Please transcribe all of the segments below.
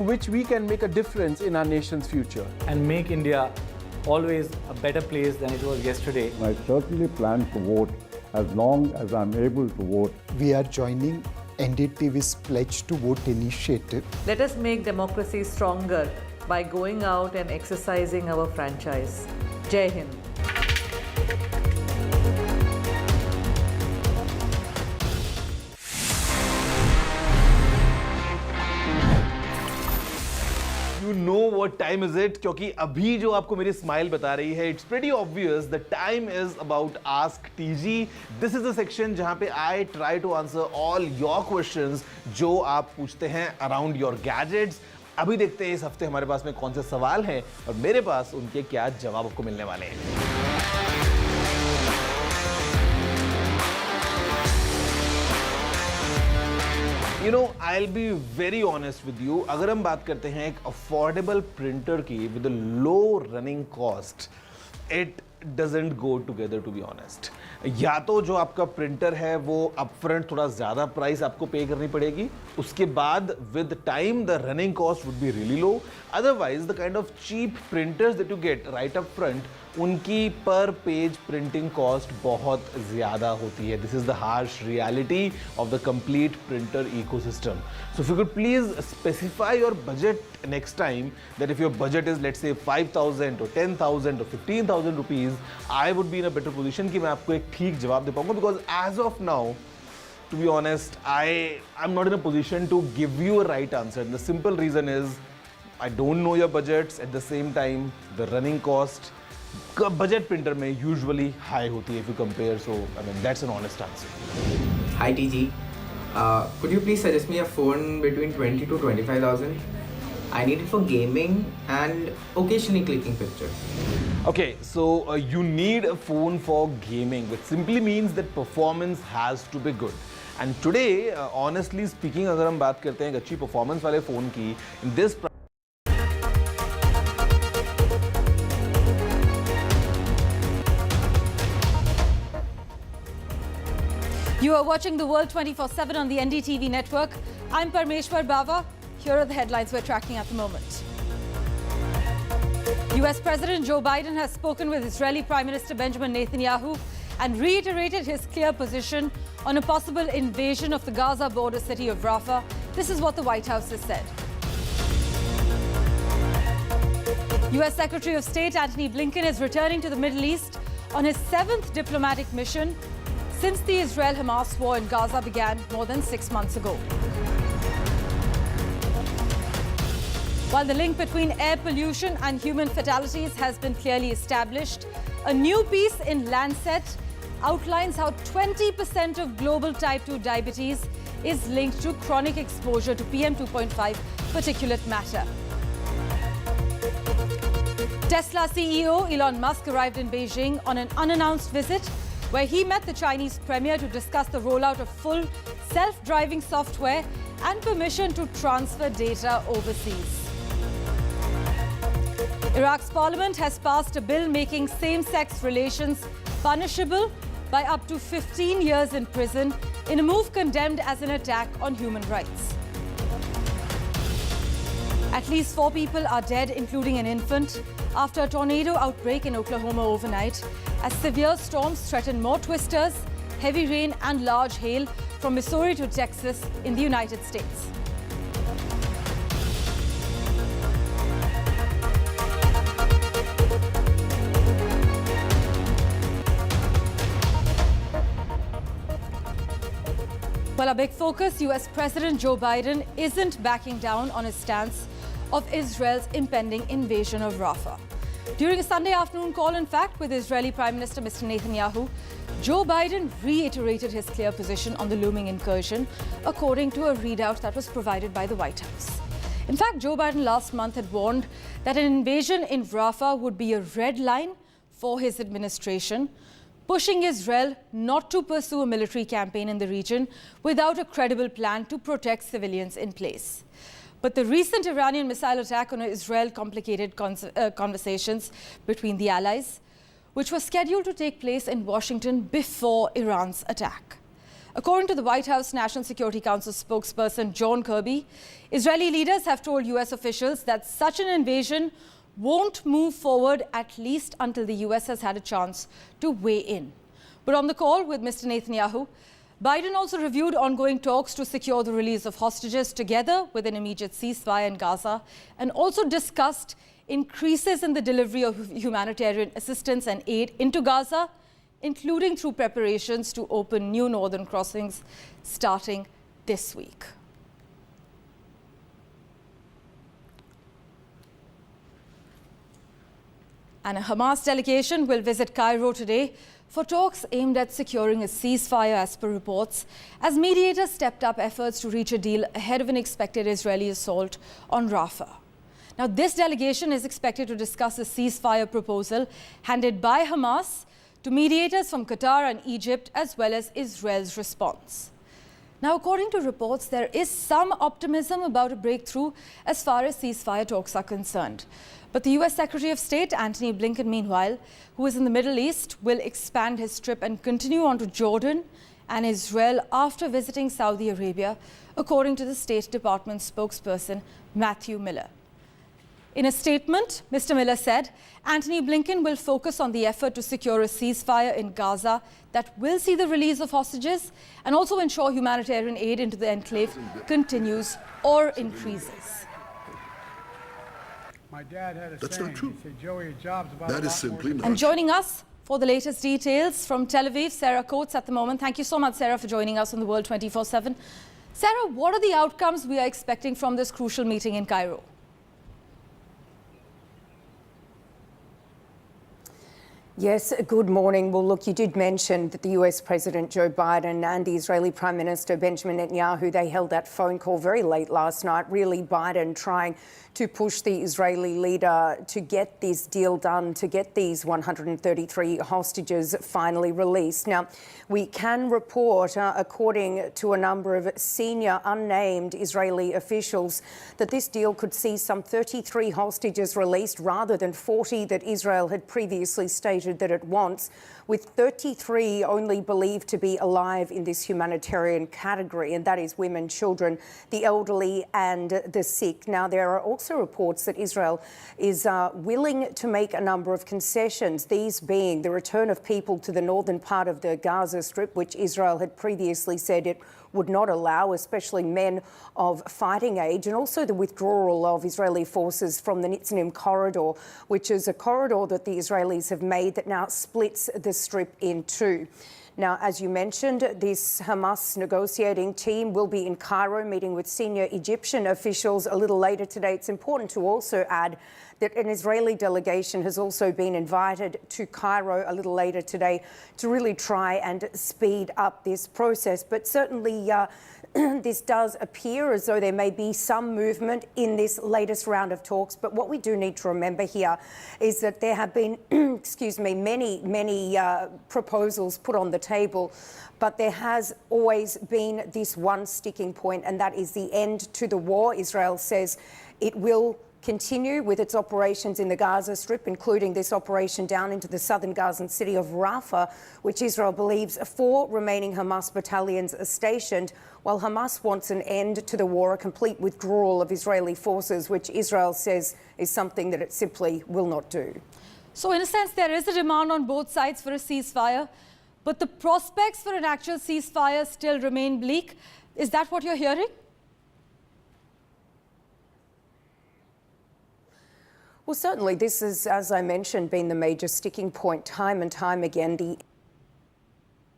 which we can make a difference in our nation's future. And make India always a better place than it was yesterday. I certainly plan to vote as long as I'm able to vote. We are joining NDTV's Pledge to Vote initiative. Let us make democracy stronger by going out and exercising our franchise. Jai Hind. You know what time is it? क्योंकि अभी जो आपको मेरी smile बता रही है, it's pretty obvious the time is about Ask TG. This is the section जहाँ पे I try to answer all your questions जो आप पूछते हैं around your gadgets. अभी देखते हैं इस हफ्ते हमारे पास में कौन से सवाल हैं और मेरे पास उनके क्या जवाब आपको मिलने वाले हैं. You know, I'll be very honest with you. अगर हम बात करते हैं एक affordable printer की with a low running cost, it doesn't go together, to be honest. या तो जो आपका प्रिंटर है वो upfront थोड़ा ज़्यादा प्राइस आपको पे करनी पड़ेगी, उसके बाद with time the running cost would be really low. Otherwise, the kind of cheap printers that you get right up front, उनकी per page printing cost बहुत ज़्यादा होती है. This is the harsh reality of the complete printer ecosystem. So if you could please specify your budget next time, that if your budget is let's say 5,000 or 10,000 or 15,000 rupees, I would be in a better position कि मैं आपको एक ठीक जवाब दे पाऊँगा, because as of now, to be honest, I'm not in a position to give you a right answer. And the simple reason is I don't know your budgets. At the same time, the running cost budget printer में usually high होती है if you compare. So I mean that's an honest answer. Hi TG, could you please suggest me a phone between 20 to 25,000? I need it for gaming and occasionally clicking pictures. Okay, so you need a phone for gaming, which simply means that performance has to be good. And today, honestly speaking, अगर हम बात करते हैं एक अच्छी performance वाले phone की, in this You are watching the world 24/7 on the NDTV network. I'm Parmeshwar Bava. Here are the headlines we're tracking at the moment. US President Joe Biden has spoken with Israeli Prime Minister Benjamin Netanyahu and reiterated his clear position on a possible invasion of the Gaza border city of Rafah. This is what the White House has said. US Secretary of State Antony Blinken is returning to the Middle East on his 7th diplomatic mission since the Israel-Hamas war in Gaza began more than 6 months ago. While the link between air pollution and human fatalities has been clearly established, a new piece in Lancet outlines how 20% of global type 2 diabetes is linked to chronic exposure to PM2.5 particulate matter. Tesla CEO Elon Musk arrived in Beijing on an unannounced visit where he met the Chinese premier to discuss the rollout of full self-driving software and permission to transfer data overseas. Iraq's parliament has passed a bill making same-sex relations punishable by up to 15 years in prison in a move condemned as an attack on human rights. At least 4 people are dead, including an infant, after a tornado outbreak in Oklahoma overnight, as severe storms threaten more twisters, heavy rain and large hail from Missouri to Texas in the United States. Well, a big focus, US President Joe Biden isn't backing down on his stance of Israel's impending invasion of Rafah. During a Sunday afternoon call, in fact, with Israeli Prime Minister Mr. Netanyahu, Joe Biden reiterated his clear position on the looming incursion, according to a readout that was provided by the White House. In fact, Joe Biden last month had warned that an invasion in Rafah would be a red line for his administration, pushing Israel not to pursue a military campaign in the region without a credible plan to protect civilians in place. But the recent Iranian missile attack on Israel complicated conversations between the allies, which was scheduled to take place in Washington before Iran's attack. According to the White House National Security Council spokesperson John Kirby, Israeli leaders have told US officials that such an invasion won't move forward, at least until the US has had a chance to weigh in. But on the call with Mr. Netanyahu, Biden also reviewed ongoing talks to secure the release of hostages together with an immediate ceasefire in Gaza, and also discussed increases in the delivery of humanitarian assistance and aid into Gaza, including through preparations to open new northern crossings starting this week. And a Hamas delegation will visit Cairo today for talks aimed at securing a ceasefire, as per reports, as mediators stepped up efforts to reach a deal ahead of an expected Israeli assault on Rafah. Now, this delegation is expected to discuss a ceasefire proposal handed by Hamas to mediators from Qatar and Egypt, as well as Israel's response. Now, according to reports, there is some optimism about a breakthrough as far as ceasefire talks are concerned. But the US Secretary of State, Antony Blinken, meanwhile, who is in the Middle East, will expand his trip and continue on to Jordan and Israel after visiting Saudi Arabia, according to the State Department spokesperson Matthew Miller. In a statement, Mr. Miller said, Antony Blinken will focus on the effort to secure a ceasefire in Gaza that will see the release of hostages and also ensure humanitarian aid into the enclave continues or increases. My dad had a That's saying. not true. He said, Joey, your job's about That a is lot simply more not And true. joining us for the latest details from Tel Aviv, Sarah Coates at the moment. Thank you so much, Sarah, for joining us on The World 24/7. Sarah, what are the outcomes we are expecting from this crucial meeting in Cairo? Yes, good morning. Well, look, you did mention that the US President Joe Biden and the Israeli Prime Minister Benjamin Netanyahu, they held that phone call very late last night. Really, Biden trying to push the Israeli leader to get this deal done, to get these 133 hostages finally released. Now, we can report, according to a number of senior unnamed Israeli officials, that this deal could see some 33 hostages released rather than 40 that Israel had previously stated that it wants, with 33 only believed to be alive in this humanitarian category, and that is women, children, the elderly and the sick. Now, there are also reports that Israel is willing to make a number of concessions, these being the return of people to the northern part of the Gaza Strip, which Israel had previously said it would not allow, especially men of fighting age, and also the withdrawal of Israeli forces from the Nitzanim corridor, which is a corridor that the Israelis have made that now splits the strip in two. Now, as you mentioned, this Hamas negotiating team will be in Cairo meeting with senior Egyptian officials a little later today. It's important to also add that an Israeli delegation has also been invited to Cairo a little later today to really try and speed up this process. But certainly this does appear as though there may be some movement in this latest round of talks. But what we do need to remember here is that there have been, many proposals put on the table. But there has always been this one sticking point, and that is the end to the war. Israel says it will continue with its operations in the Gaza Strip, including this operation down into the southern Gazan city of Rafah, which Israel believes 4 remaining Hamas battalions are stationed, while Hamas wants an end to the war, a complete withdrawal of Israeli forces, which Israel says is something that it simply will not do. So in a sense, there is a demand on both sides for a ceasefire, but the prospects for an actual ceasefire still remain bleak. Is that what you're hearing? Well, certainly this is, as I mentioned, been the major sticking point time and time again.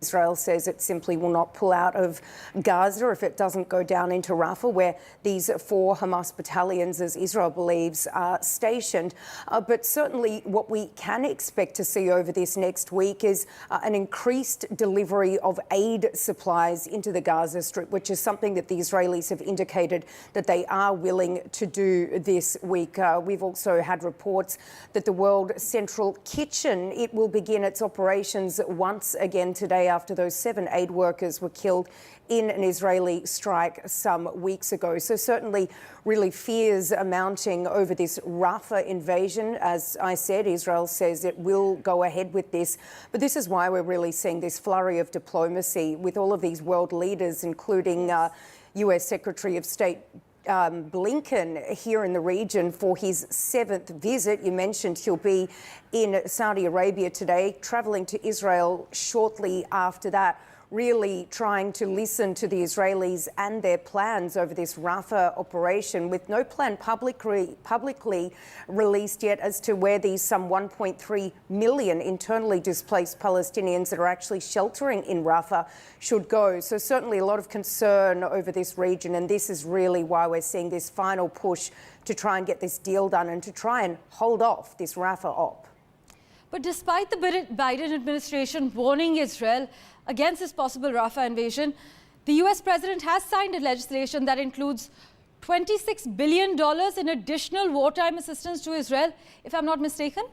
Israel says it simply will not pull out of Gaza if it doesn't go down into Rafah, where these 4 Hamas battalions, as Israel believes, are stationed. But certainly what we can expect to see over this next week is an increased delivery of aid supplies into the Gaza Strip, which is something that the Israelis have indicated that they are willing to do this week. We've also had reports that the World Central Kitchen, it will begin its operations once again today after those 7 aid workers were killed in an Israeli strike some weeks ago. So certainly really fears are mounting over this Rafah invasion. As I said, Israel says it will go ahead with this. But this is why we're really seeing this flurry of diplomacy with all of these world leaders, including US Secretary of State Blinken here in the region for his 7th visit. You mentioned he'll be in Saudi Arabia today, travelling to Israel shortly after that, really trying to listen to the Israelis and their plans over this Rafah operation, with no plan publicly released yet as to where these some 1.3 million internally displaced Palestinians that are actually sheltering in Rafah should go. So certainly a lot of concern over this region, and this is really why we're seeing this final push to try and get this deal done and to try and hold off this Rafah op. But despite the Biden administration warning Israel against this possible Rafah invasion, the US president has signed a legislation that includes $26 billion in additional wartime assistance to Israel, if I'm not mistaken.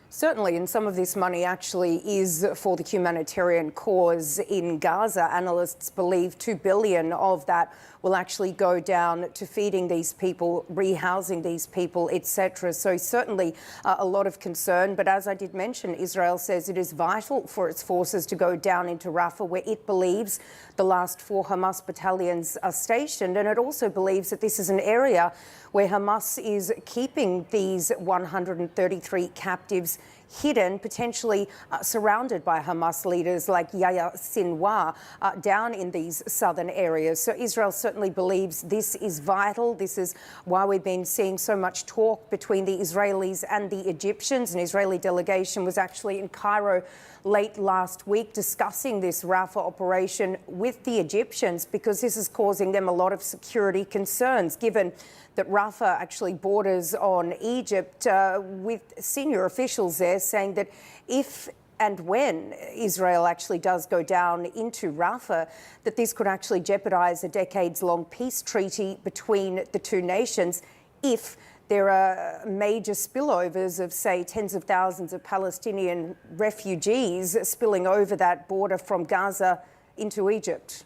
Certainly, and some of this money actually is for the humanitarian cause in Gaza. Analysts believe $2 billion of that will actually go down to feeding these people, rehousing these people, etc. So certainly a lot of concern. But as I did mention, Israel says it is vital for its forces to go down into Rafah, where it believes the last 4 Hamas battalions are stationed. And it also believes that this is an area where Hamas is keeping these 133 captives hidden, potentially surrounded by Hamas leaders like Yahya Sinwar down in these southern areas. So Israel certainly believes this is vital. This is why we've been seeing so much talk between the Israelis and the Egyptians. An Israeli delegation was actually in Cairo late last week discussing this Rafah operation with the Egyptians, because this is causing them a lot of security concerns, given that Rafah actually borders on Egypt, with senior officials there saying that if and when Israel actually does go down into Rafah, that this could actually jeopardise a decades-long peace treaty between the two nations if there are major spillovers of, say, tens of thousands of Palestinian refugees spilling over that border from Gaza into Egypt.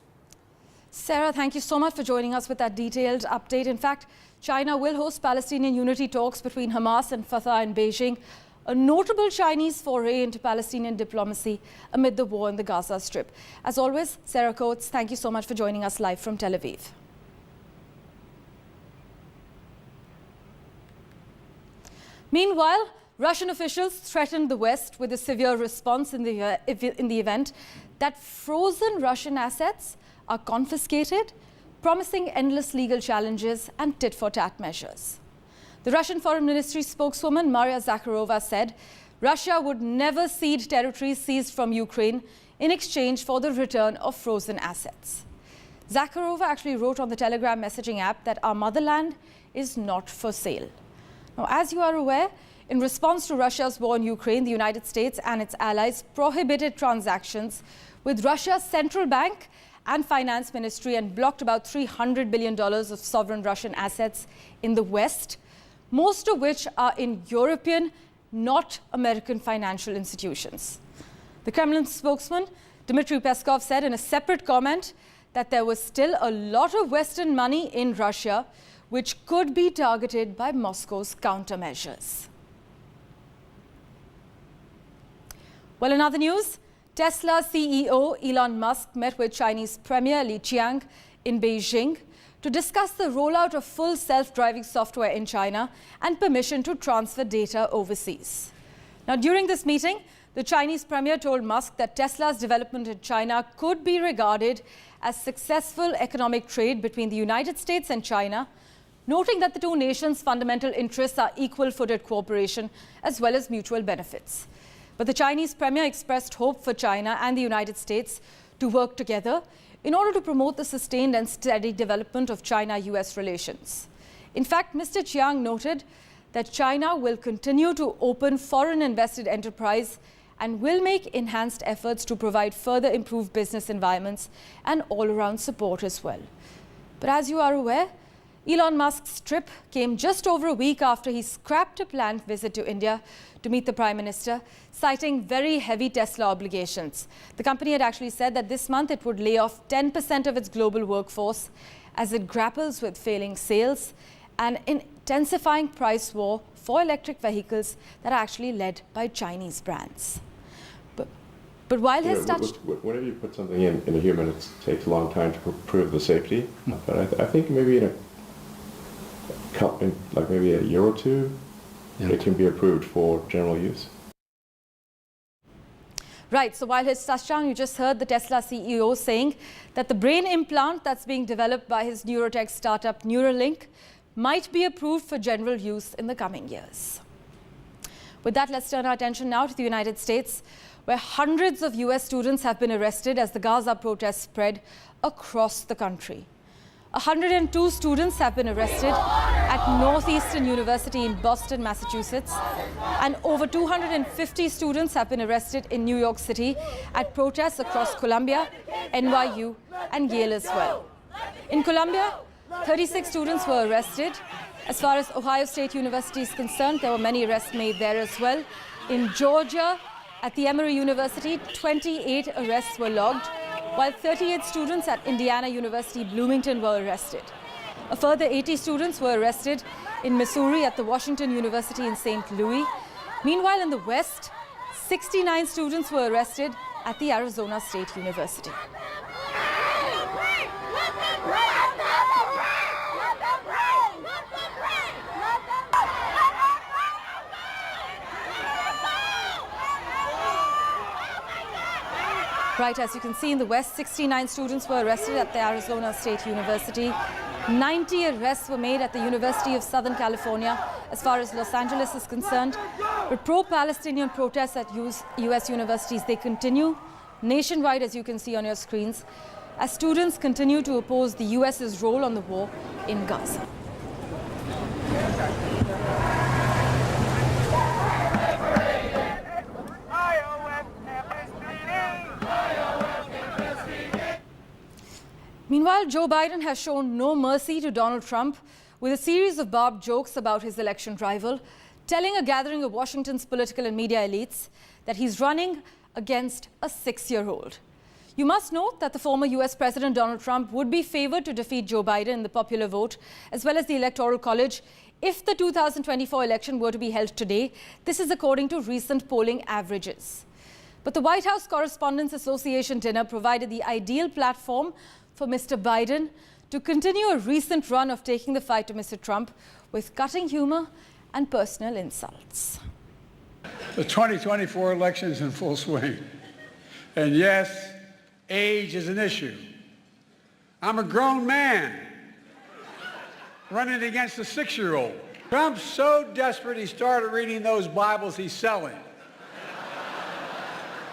Sarah, thank you so much for joining us with that detailed update. In fact, China will host Palestinian unity talks between Hamas and Fatah in Beijing, a notable Chinese foray into Palestinian diplomacy amid the war in the Gaza Strip. As always, Sarah Coates, thank you so much for joining us live from Tel Aviv. Meanwhile, Russian officials threatened the West with a severe response in the event that frozen Russian assets are confiscated, promising endless legal challenges and tit-for-tat measures. The Russian Foreign Ministry spokeswoman Maria Zakharova said Russia would never cede territories seized from Ukraine in exchange for the return of frozen assets. Zakharova actually wrote on the Telegram messaging app that our motherland is not for sale. Now, as you are aware, in response to Russia's war in Ukraine, the United States and its allies prohibited transactions with Russia's central bank and finance ministry and blocked about $300 billion of sovereign Russian assets in the West, most of which are in European, not American financial institutions. The Kremlin spokesman, Dmitry Peskov, said in a separate comment that there was still a lot of Western money in Russia which could be targeted by Moscow's countermeasures. Well, in other news, Tesla CEO Elon Musk met with Chinese Premier Li Qiang in Beijing to discuss the rollout of full self-driving software in China and permission to transfer data overseas. Now, during this meeting, the Chinese Premier told Musk that Tesla's development in China could be regarded as successful economic trade between the United States and China, noting that the two nations' fundamental interests are equal-footed cooperation as well as mutual benefits. But the Chinese Premier expressed hope for China and the United States to work together in order to promote the sustained and steady development of China-US relations. In fact, Mr. Chiang noted that China will continue to open foreign invested enterprise and will make enhanced efforts to provide further improved business environments and all-around support as well. But as you are aware, Elon Musk's trip came just over a week after he scrapped a planned visit to India to meet the Prime Minister, citing very heavy Tesla obligations. The company had actually said that this month it would lay off 10% of its global workforce as it grapples with failing sales and intensifying price war for electric vehicles that are actually led by Chinese brands. But while his touch... Whenever you put something in a human, it takes a long time to prove the safety. But I think maybe in like maybe a year or two, it can be approved for general use. Right, so while his touchdown, you just heard the Tesla CEO saying that the brain implant that's being developed by his neurotech startup Neuralink might be approved for general use in the coming years. With that, let's turn our attention now to the United States, where hundreds of US students have been arrested as the Gaza protests spread across the country. 102 students have been arrested at Northeastern University in Boston, Massachusetts, and over 250 students have been arrested in New York City at protests across Columbia, NYU, and Yale as well. In Columbia, 36 students were arrested. As far as Ohio State University is concerned, there were many arrests made there as well. In Georgia, at the Emory University, 28 arrests were logged, while 38 students at Indiana University Bloomington were arrested. A further 80 students were arrested in Missouri at the Washington University in St. Louis. Meanwhile, in the West, 69 students were arrested at the Arizona State University. Right, as you can see in the West, 69 students were arrested at the Arizona State University. 90 arrests were made at the University of Southern California as far as Los Angeles is concerned. But pro-Palestinian protests at US universities, they continue nationwide, as you can see on your screens, as students continue to oppose the US's role on the war in Gaza. Meanwhile, Joe Biden has shown no mercy to Donald Trump with a series of barbed jokes about his election rival, telling a gathering of Washington's political and media elites that he's running against a 6-year-old. You must note that the former US President Donald Trump would be favored to defeat Joe Biden in the popular vote, as well as the Electoral College, if the 2024 election were to be held today. This is according to recent polling averages. But the White House Correspondents Association dinner provided the ideal platform for Mr. Biden to continue a recent run of taking the fight to Mr. Trump with cutting humor and personal insults. The 2024 election is in full swing. And yes, age is an issue. I'm a grown man running against a 6-year-old. Trump's so desperate he started reading those Bibles he's selling.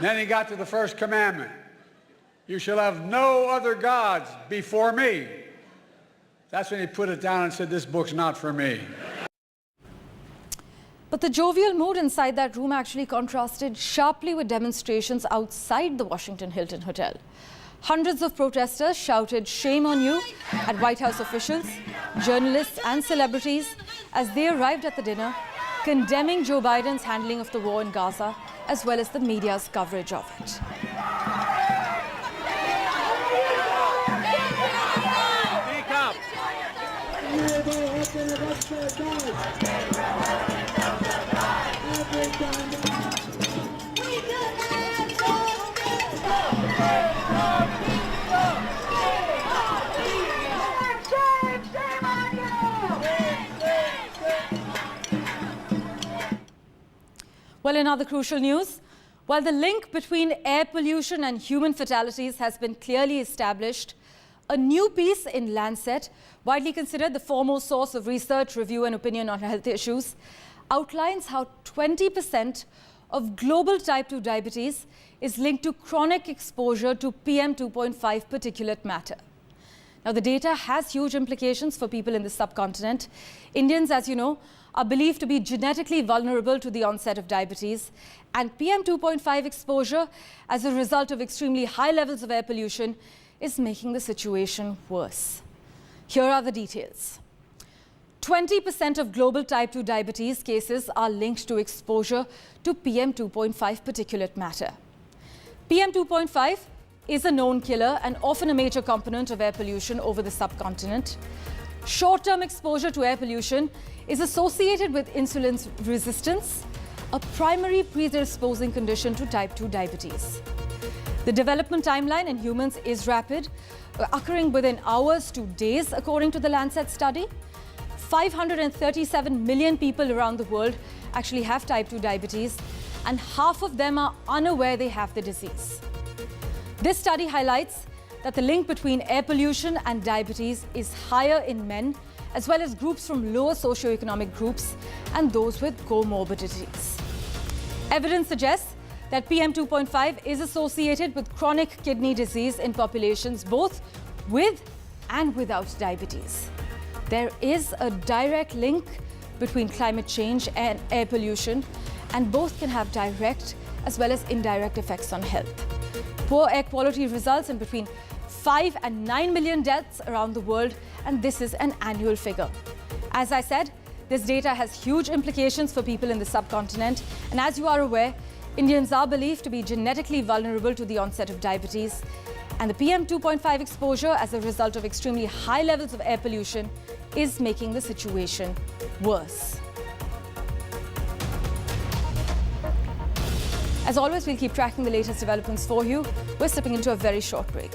Then he got to the first commandment. You shall have no other gods before me. That's when he put it down and said, this book's not for me. But the jovial mood inside that room actually contrasted sharply with demonstrations outside the Washington Hilton Hotel. Hundreds of protesters shouted "Shame on you" at White House officials, journalists and celebrities as they arrived at the dinner, condemning Joe Biden's handling of the war in Gaza, as well as the media's coverage of it. Well, in other crucial news, while the link between air pollution and human fatalities has been clearly established, a new piece in Lancet, widely considered the foremost source of research, review and opinion on health issues, outlines how 20% of global type 2 diabetes is linked to chronic exposure to PM2.5 particulate matter. Now, the data has huge implications for people in the subcontinent. Indians, as you know, are believed to be genetically vulnerable to the onset of diabetes, and PM2.5 exposure as a result of extremely high levels of air pollution is making the situation worse. Here are the details. 20% of global type 2 diabetes cases are linked to exposure to PM2.5 particulate matter. PM2.5 is a known killer and often a major component of air pollution over the subcontinent. Short-term exposure to air pollution is associated with insulin resistance, a primary predisposing condition to type 2 diabetes. The development timeline in humans is rapid, occurring within hours to days, according to the Lancet study. 537 million people around the world actually have type 2 diabetes, and half of them are unaware they have the disease. This study highlights that the link between air pollution and diabetes is higher in men, as well as groups from lower socioeconomic groups and those with comorbidities. Evidence suggests that PM2.5 is associated with chronic kidney disease in populations both with and without diabetes. There is a direct link between climate change and air pollution, and both can have direct as well as indirect effects on health. Poor air quality results in between 5 and 9 million deaths around the world, and this is an annual figure. As I said, this data has huge implications for people in the subcontinent, and as you are aware, Indians are believed to be genetically vulnerable to the onset of diabetes, and the PM2.5 exposure as a result of extremely high levels of air pollution is making the situation worse. As always, we'll keep tracking the latest developments for you. We're slipping into a very short break.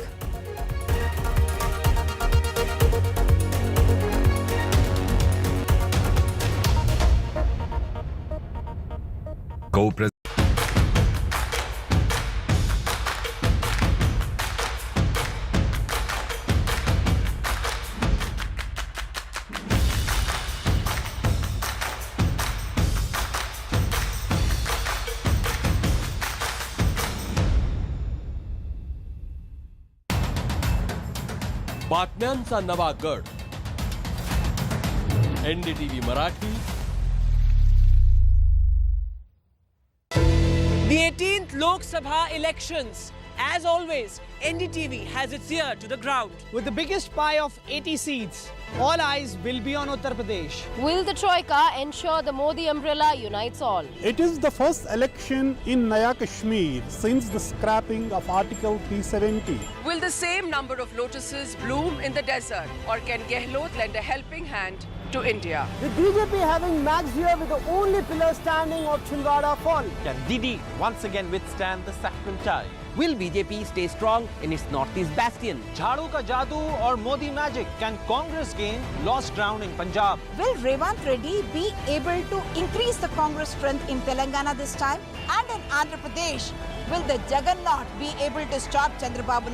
बातम्यांचा नवा गड NDTV Marathi. The 18th Lok Sabha elections. As always, NDTV has its ear to the ground. With the biggest pie of 80 seats, all eyes will be on Uttar Pradesh. Will the Troika ensure the Modi umbrella unites all? It is the first election in Naya Kashmir since the scrapping of Article 370. Will the same number of lotuses bloom in the desert, or can Gehlot lend a helping hand to India? With BJP having Max here with the only pillar standing of Chhindwara fall. Can Didi once again withstand the saffron tide? Will BJP stay strong in its northeast bastion? Jhadu ka jadoo or Modi magic? Can Congress gain lost ground in Punjab? Will Revanth Reddy be able to increase the Congress strength in Telangana this time? And in Andhra Pradesh, will the Juggernaut be able to stop Chandrababu?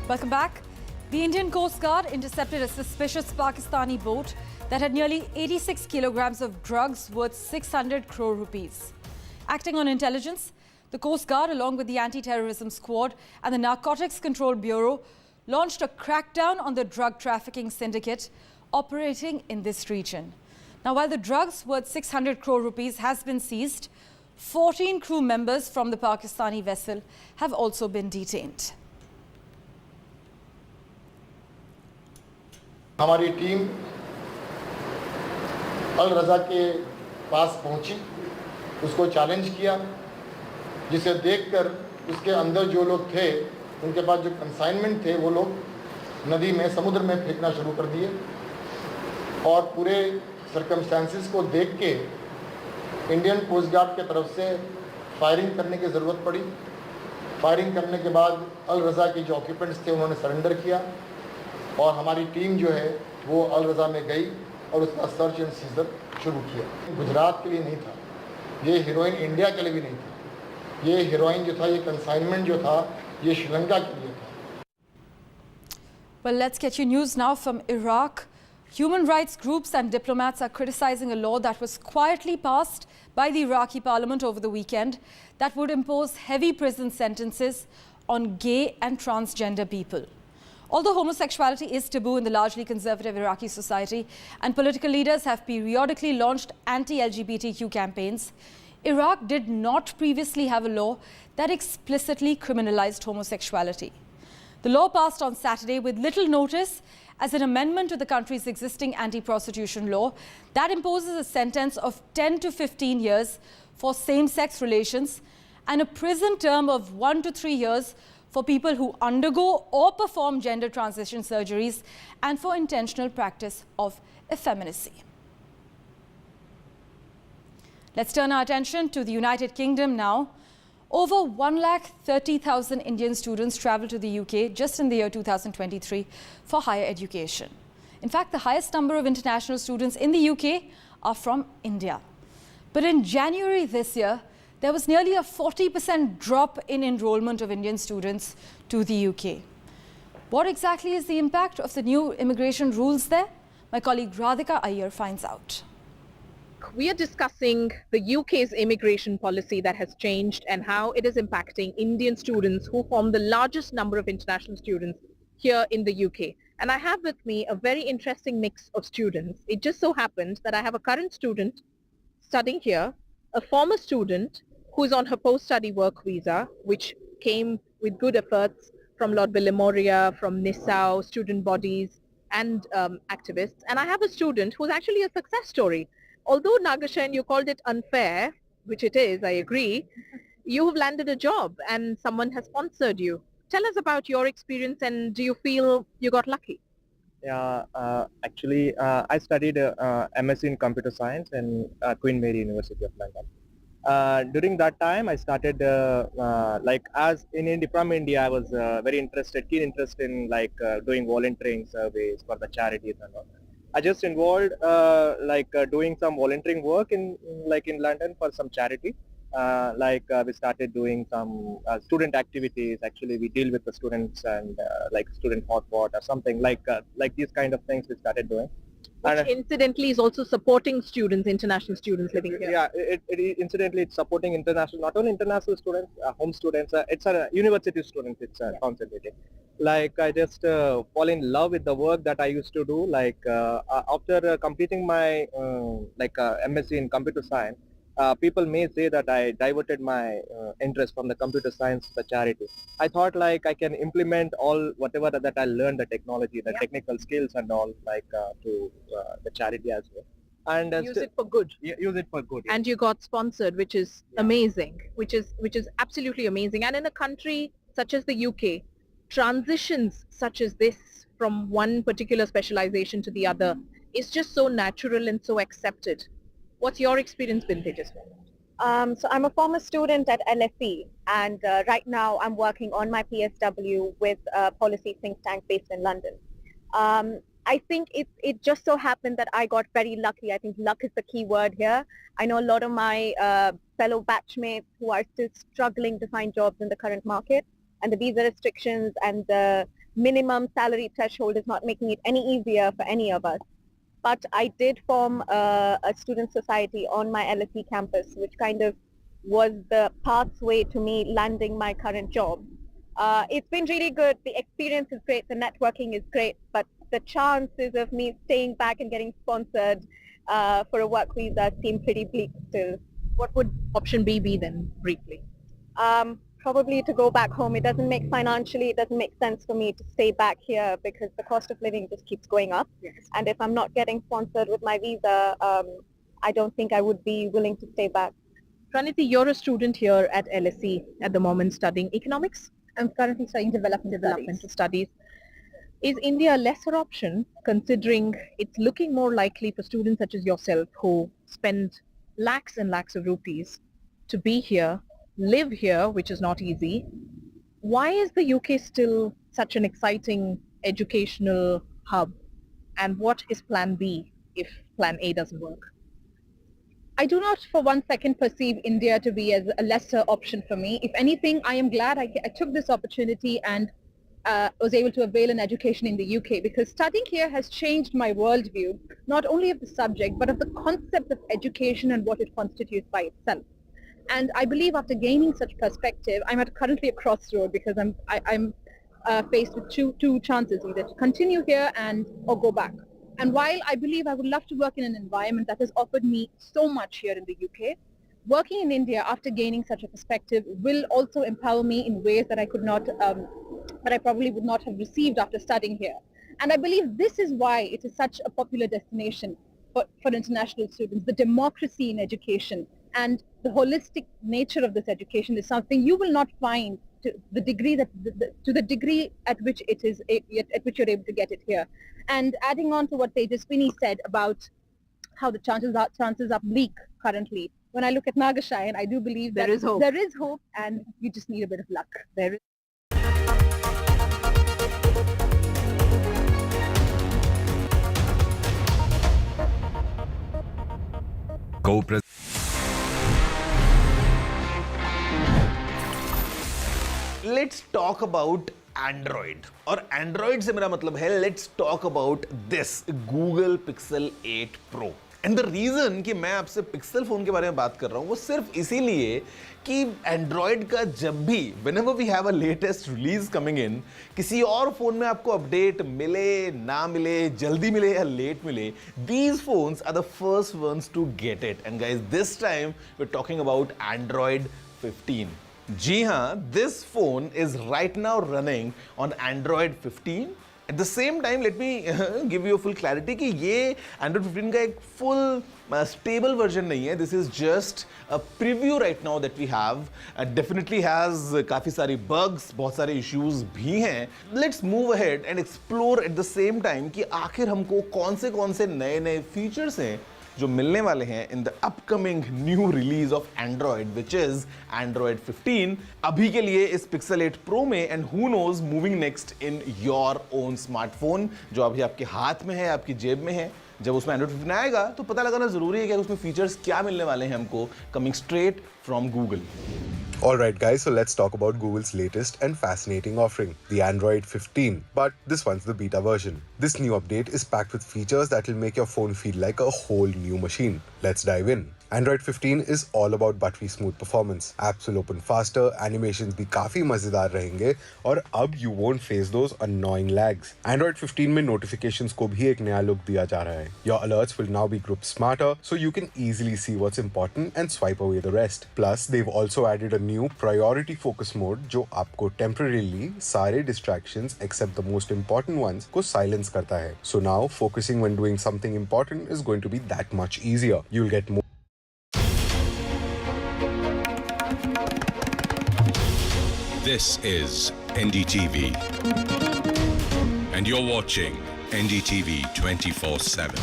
Welcome back. The Indian Coast Guard intercepted a suspicious Pakistani boat that had nearly 86 kilograms of drugs worth 600 crore rupees. Acting on intelligence, the Coast Guard, along with the Anti-Terrorism Squad and the Narcotics Control Bureau, launched a crackdown on the drug trafficking syndicate operating in this region. Now, while the drugs worth 600 crore rupees has been seized, 14 crew members from the Pakistani vessel have also been detained. हमारी team अल रज़ा के पास पहुंची, उसको challenge किया, जिसे देखकर उसके अंदर जो लोग थे उनके पास जो कंसाइनमेंट थे वो लोग नदी में समुद्र में फेंकना शुरू कर दिए और पूरे सर्कमस्टेंसेस को देख के इंडियन कोस्ट गार्ड के तरफ से फायरिंग करने की ज़रूरत पड़ी। फायरिंग करने के बाद अल रज़ा के जो ऑक्यूपेंट्स थे उन्होंने सरेंडर किया और हमारी टीम जो है वो अल रज़ा में गई और उसका सर्च एंड सीजर शुरू किया। गुजरात के लिए नहीं था, ये हीरोइन इंडिया के लिए भी नहीं था, ये हीरोइन जो था, ये कंसाइनमेंट जो था, ये श्रीलंका के लिए था। Well, let's get you news now from Iraq. Human rights groups and diplomats are criticizing a law that was quietly passed by the Iraqi parliament over the weekend that would impose heavy prison sentences on gay and transgender people. Although homosexuality is taboo in the largely conservative Iraqi society and political leaders have periodically launched anti-LGBTQ campaigns, Iraq did not previously have a law that explicitly criminalized homosexuality. The law passed on Saturday with little notice as an amendment to the country's existing anti-prostitution law that imposes a sentence of 10 to 15 years for same-sex relations and a prison term of 1 to 3 years for people who undergo or perform gender transition surgeries and for intentional practice of effeminacy. Let's turn our attention to the United Kingdom now. Over 130,000 Indian students travel to the UK just in the year 2023 for higher education. In fact, the highest number of international students in the UK are from India. But in January this year, there was nearly a 40% drop in enrollment of Indian students to the UK. What exactly is the impact of the new immigration rules there? My colleague Radhika Iyer finds out. We are discussing the UK's immigration policy that has changed and how it is impacting Indian students who form the largest number of international students here in the UK. And I have with me a very interesting mix of students. It just so happened that I have a current student studying here, a former student who is on her post-study work visa, which came with good efforts from Lord Billimoria, from NISAO, student bodies and activists. And I have a student who's actually a success story. Although, Nagashen, you called it unfair, which it is, I agree, you have landed a job and someone has sponsored you. Tell us about your experience and do you feel you got lucky? Yeah, actually, I studied MSc in Computer Science in Queen Mary University of London. During that time, I started, from India, I was keen interest in doing volunteering surveys for the charities and all. I just involved doing some volunteering work in London for some charity. We started doing some student activities. Actually, we deal with the students and student hotpot or something like these kind of things we started doing. Which incidentally is also supporting students, international students living here. Yeah, incidentally it's supporting international, not only international students, home students. It's a university students. It's concentrated. I just fall in love with the work that I used to do. After completing my MSc in computer science, people may say that I diverted my interest from the computer science to the charity. I thought I can implement all whatever that I learned, the technology, the technical skills and all to the charity as well. And use it for good. Use it for good. And you got sponsored, which is amazing, which is absolutely amazing. And in a country such as the UK, transitions such as this from one particular specialization to the other is just so natural and so accepted. What's your experience been, Tejaswini? So I'm a former student at LSE and right now I'm working on my PSW with a policy think tank based in London. I think it just so happened that I got very lucky. I think luck is the key word here. I know a lot of my fellow batchmates who are still struggling to find jobs in the current market, and the visa restrictions and the minimum salary threshold is not making it any easier for any of us. But I did form a student society on my LSE campus, which kind of was the pathway to me landing my current job. It's been really good. The experience is great. The networking is great. But the chances of me staying back and getting sponsored for a work visa seem pretty bleak still. What would option B be then, briefly? Probably to go back home. It doesn't make sense for me to stay back here because the cost of living just keeps going up. Yes. And if I'm not getting sponsored with my visa, I don't think I would be willing to stay back. Praniti, you're a student here at LSE at the moment studying economics. I'm currently studying developmental studies. Is India a lesser option considering it's looking more likely for students such as yourself who spend lakhs and lakhs of rupees to be here, live here, which is not easy? Why is the UK still such an exciting educational hub? And what is plan B if plan A doesn't work? I do not for one second perceive India to be as a lesser option for me. If anything, I am glad I took this opportunity and was able to avail an education in the UK, because studying here has changed my worldview, not only of the subject, but of the concept of education and what it constitutes by itself. And I believe after gaining such perspective, I'm currently a crossroad because I'm faced with two chances, either to continue here or go back. And while I believe I would love to work in an environment that has offered me so much here in the UK, working in India after gaining such a perspective will also empower me in ways that I could not, that I probably would not have received after studying here. And I believe this is why it is such a popular destination for international students. The democracy in education and the holistic nature of this education is something you will not find to the degree that to the degree at which it is at which you're able to get it here. And adding on to what Tejaswini said about how the chances are bleak currently. When I look at Nagashayan, I do believe that there is hope, and you just need a bit of luck. There is. Let's talk about Android. और Android से मेरा मतलब है let's talk about this Google Pixel 8 Pro. And the reason कि मैं आपसे Pixel phone के बारे में बात कर रहा हूँ वो सिर्फ इसीलिए कि Android का जब भी whenever we have a latest release coming in, किसी और फोन में आपको अपडेट मिले ना मिले, जल्दी मिले या लेट मिले, these phones are the first ones to get it. And guys, this time we're talking about Android 15. जी हाँ, this phone is right now running on Android 15. At the same time, let me give you a full clarity कि ये Android 15 का एक full stable version नहीं है. This is just a preview right now that we have. Definitely has काफी सारी bugs, बहुत सारे issues भी हैं. Let's move ahead and explore at the same time कि आखिर हमको कौन से नए features हैं जो मिलने वाले हैं in the upcoming new release of Android, which is Android 15. अभी के लिए इस Pixel 8 Pro में, and who knows moving next in your own smartphone जो अभी आपके हाथ में है, आपकी जेब में है. जब उसमें Android 15 आएगा तो पता लगाना जरूरी है कि उसमें फीचर्स क्या मिलने वाले हैं हमको coming straight from Google. Alright guys, so let's talk about Google's latest and fascinating offering, the Android 15. But this one's the beta version. This new update is packed with features that will make your phone feel like a whole new machine. Let's dive in. Android 15 is all about buttery smooth performance. Apps will open faster, animations भी काफी मजेदार रहेंगे और अब you won't face those annoying lags. Android 15 में notifications को भी एक नया look दिया जा रहा है. Your alerts will now be grouped smarter so you can easily see what's important and swipe away the rest. Plus, they've also added a new priority focus mode जो आपको temporarily सारे distractions except the most important ones को silence करता है. So now, focusing when doing something important is going to be that much easier. You'll get more. This is NDTV, and you're watching NDTV 24/7.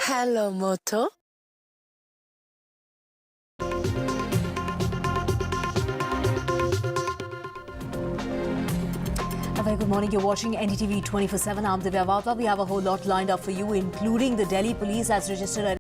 Hello, Moto. A very good morning. You're watching NDTV 24/7. I'm Divya Vapa. We have a whole lot lined up for you, including the Delhi police has registered a